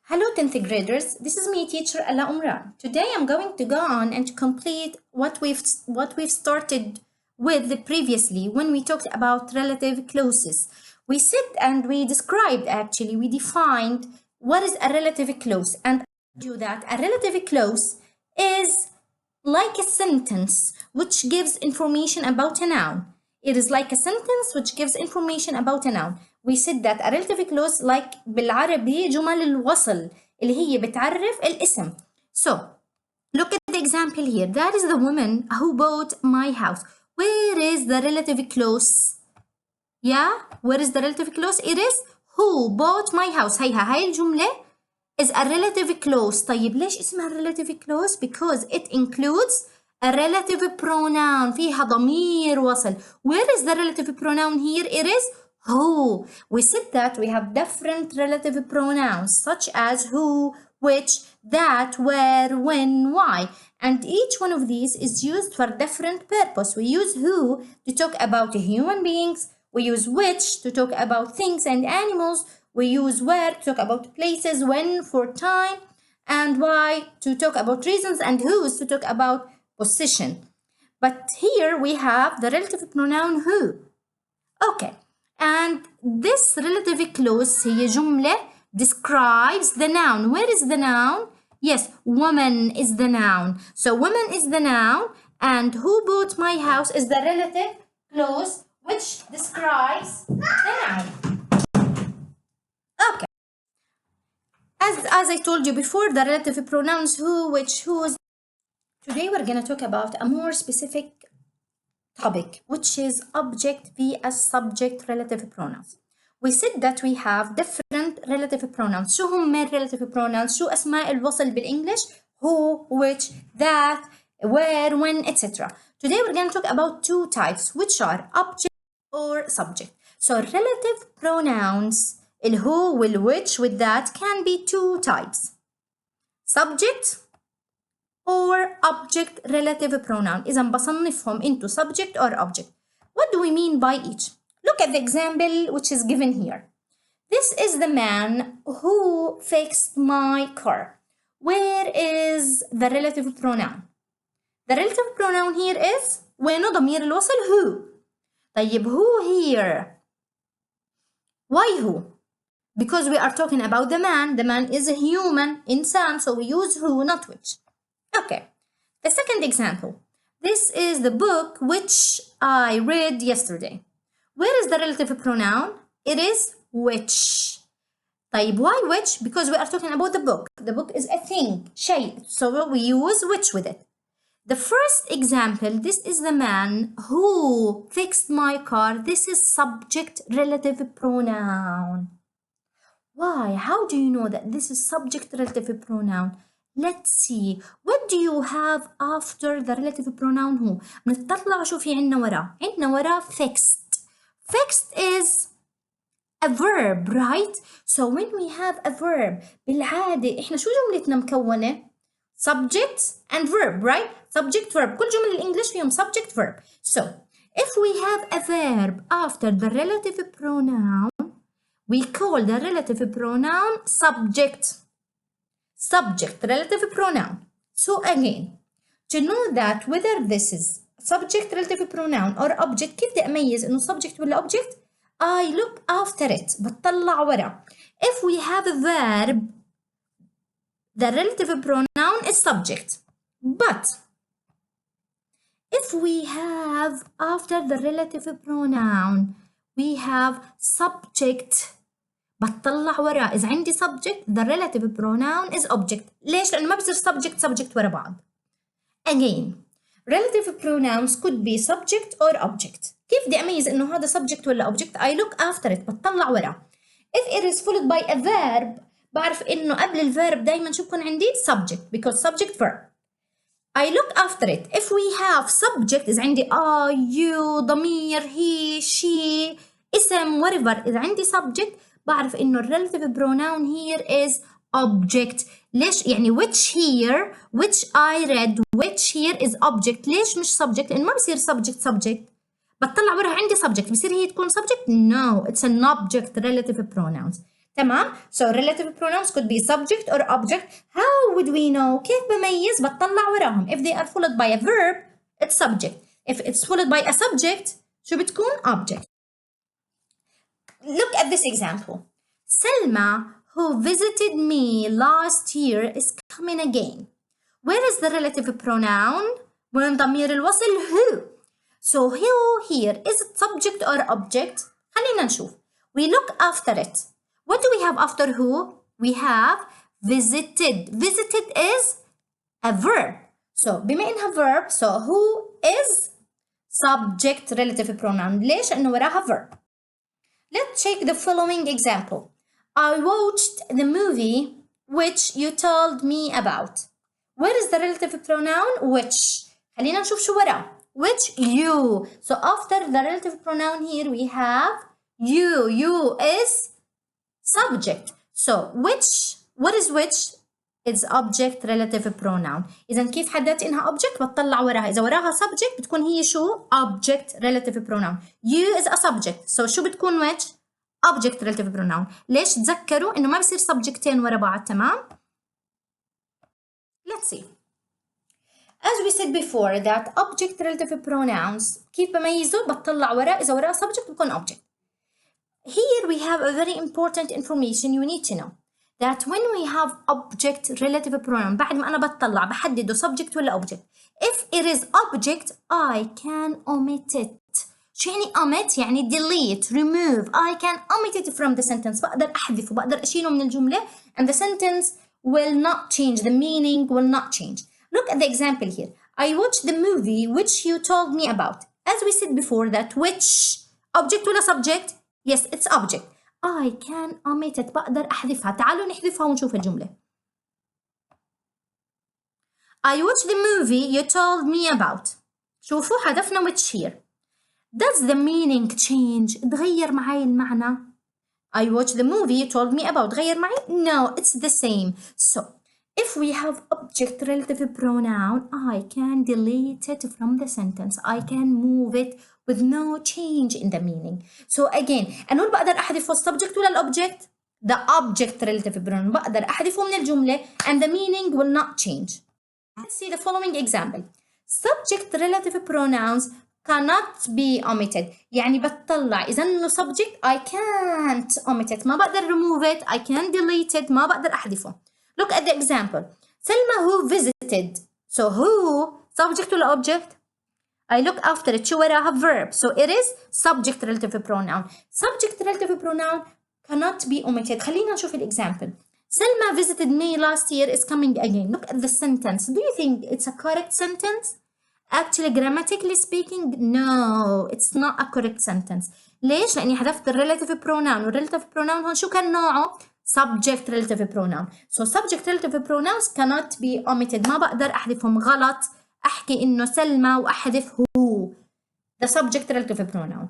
Hello 10th graders, this is me teacher Ala Umran. Today I'm going to go on and to complete what we've started with previously when we talked about relative clauses. We said and we described actually, we defined what is a relative clause, and I told you that a relative clause is like a sentence which gives information about a noun. It is like a sentence which gives information about a noun. We said that a relative clause like بالعربي جمل الوصل اللي هي بتعرف الاسم. So, look at the example here. That is the woman who bought my house. Where is the relative clause? Yeah, where is the relative clause? It is who bought my house. هاي الجملة is a relative clause. طيب ليش اسمها relative clause? Because it includes a relative pronoun. فيها ضمير وصل. Where is the relative pronoun here? It is who. We said that we have different relative pronouns such as who, which, that, where, when, why. And each one of these is used for different purpose. We use who to talk about human beings. We use which to talk about things and animals. We use where to talk about places, when for time, and why to talk about reasons, and whose to talk about position. But here we have the relative pronoun who. Okay, and this relative clause هي جملة describes the noun. Where is the noun? Yes, woman is the noun. So woman is the noun, and who bought my house is the relative clause which describes the noun. Okay. As I told you before, the relative pronouns who, which, whose. Today we're going to talk about a more specific topic, which is object vs subject relative pronouns. We said that we have different relative pronouns. شو هم relative pronouns؟ شو أسماء الوصل بالإنجليش؟ Who, which, that, where, when, etc. Today we're going to talk about two types, which are object or subject. So relative pronouns, الwho, والwhich, with that can be two types. Subject or object relative pronoun. إذا بصنفهم into subject or object. What do we mean by each? Look at the example which is given here. This is the man who fixed my car. Where is the relative pronoun? The relative pronoun here is وينه ضمير الوصل who. طيب who here? Why who? Because we are talking about the man. The man is a human, إنسان, so we use who, not which. Okay, the second example. This is the book which I read yesterday. Where is the relative pronoun? It is which. طيب why which? Because we are talking about the book. The book is a thing, شيء. So we use which with it. The first example, this is the man who fixed my car. This is subject relative pronoun. Why? How do you know that this is subject relative pronoun? Let's see. What do you have after the relative pronoun who? نطلع شو في عنا وراه. عنا وراه fixed. Fixed is a verb, right? So when we have a verb, بالعادة إحنا شو جملتنا مكونة؟ Subject and verb, right? Subject verb. كل جمل الإنجليش فيهم subject verb. So if we have a verb after the relative pronoun, we call the relative pronoun subject. Subject, relative pronoun. So again, to know that whether this is subject, relative pronoun or object, كيف بدي أميز إنه subject ولا object? I look after it. بطلع ورا. If we have a verb, the relative pronoun is subject. But if we have after the relative pronoun, we have subject. بطلع وراه. إذا عندي subject, the relative pronoun is object. ليش؟ لأنه ما بصير subject ورا بعض. Again, relative pronouns could be subject or object. كيف بدي أميز إنه هذا subject ولا object? I look after it. بطلع وراه. If it is followed by a verb, بعرف إنه قبل الverb دايما شو بكون عندي subject because subject verb. I look after it. If we have subject, إذا عندي I, you, ضمير, he, she, اسم, whatever. إذا عندي subject, بعرف إنه relative pronoun here is object. ليش؟ يعني which here, which I read, which here is object. ليش مش subject؟ لأنه ما بصير subject. بطلع وراها عندي subject. بصير هي تكون subject? No, it's an object relative pronouns. تمام. So relative pronouns could be subject or object. How would we know؟ كيف بميز؟ بتطلع وراهم. If they are followed by a verb it's subject. If it's followed by a subject شو بتكون؟ object. Look at this example. Selma, who visited me last year, is coming again. Where is the relative pronoun? وين ضمير الوصل؟ who. So who here is it subject or object؟ خلينا نشوف. We look after it. What do we have after who? We have visited. Visited is a verb. So بما إنها verb, so who is subject relative pronoun. ليش؟ لأنه وراها verb. Let's take the following example. I watched the movie which you told me about. Where is the relative pronoun? Which. خلينا نشوف شو وراه. Which you. So after the relative pronoun here we have you. You is subject. So which. What is which? It's object relative pronoun. إذا كيف حددت إنها object؟ بتطلع وراها. إذا وراها subject بتكون هي شو؟ object relative pronoun. You is a subject. So شو بتكون which؟ object relative pronoun. ليش؟ تذكروا إنه ما بصير subjectين ورا بعض. تمام؟ Let's see. As we said before that object relative pronouns كيف بميزوا؟ بتطلع وراء. إذا وراء subject بكون object. Here we have a very important information you need to know. That when we have object relative pronoun بعد ما أنا بتطلع بحدده subject ولا object. If it is object I can omit it. شو يعني omit؟ يعني delete, remove. I can omit it from the sentence. بقدر أحذفه، بقدر أشيله من الجملة and the sentence will not change. The meaning will not change. Look at the example here. I watched the movie which you told me about. As we said before that which object ولا subject? Yes, it's object. I can omit it. بقدر أحذفها. تعالوا نحذفها ونشوف الجملة. I watched the movie you told me about. شوفوا حذفنا which here. Does the meaning change؟ تغير معي المعنى. I watched the movie you told me about. غير معي؟ No, it's the same. So if we have object relative pronoun, I can delete it from the sentence. I can move it with no change in the meaning. So again, أنا بقدر أحذفه السبجكت ولا الأوبجكت؟ The object relative pronoun بقدر أحذفه من الجملة and the meaning will not change. Let's see the following example. Subject relative pronouns cannot be omitted. يعني بتطلع إذا إنه subject I can't omit it. ما بقدر remove it. I can delete it. ما بقدر أحذفه. Look at the example. Selma who visited. So who subject ولا object? I look after it. شو وراها verb. So it is subject relative pronoun. Subject relative pronoun cannot be omitted. خلينا نشوف الexample. Selma visited me last year is coming again. Look at the sentence. Do you think it's a correct sentence? Actually, grammatically speaking, no, it's not a correct sentence. ليش؟ لأني حذفت relative pronoun والrelative pronoun هون شو كان نوعه؟ subject relative pronoun. So subject relative pronouns cannot be omitted. ما بقدر أحذفهم. غلط أحكي إنه سلمى وأحذف هو. The subject relative pronoun.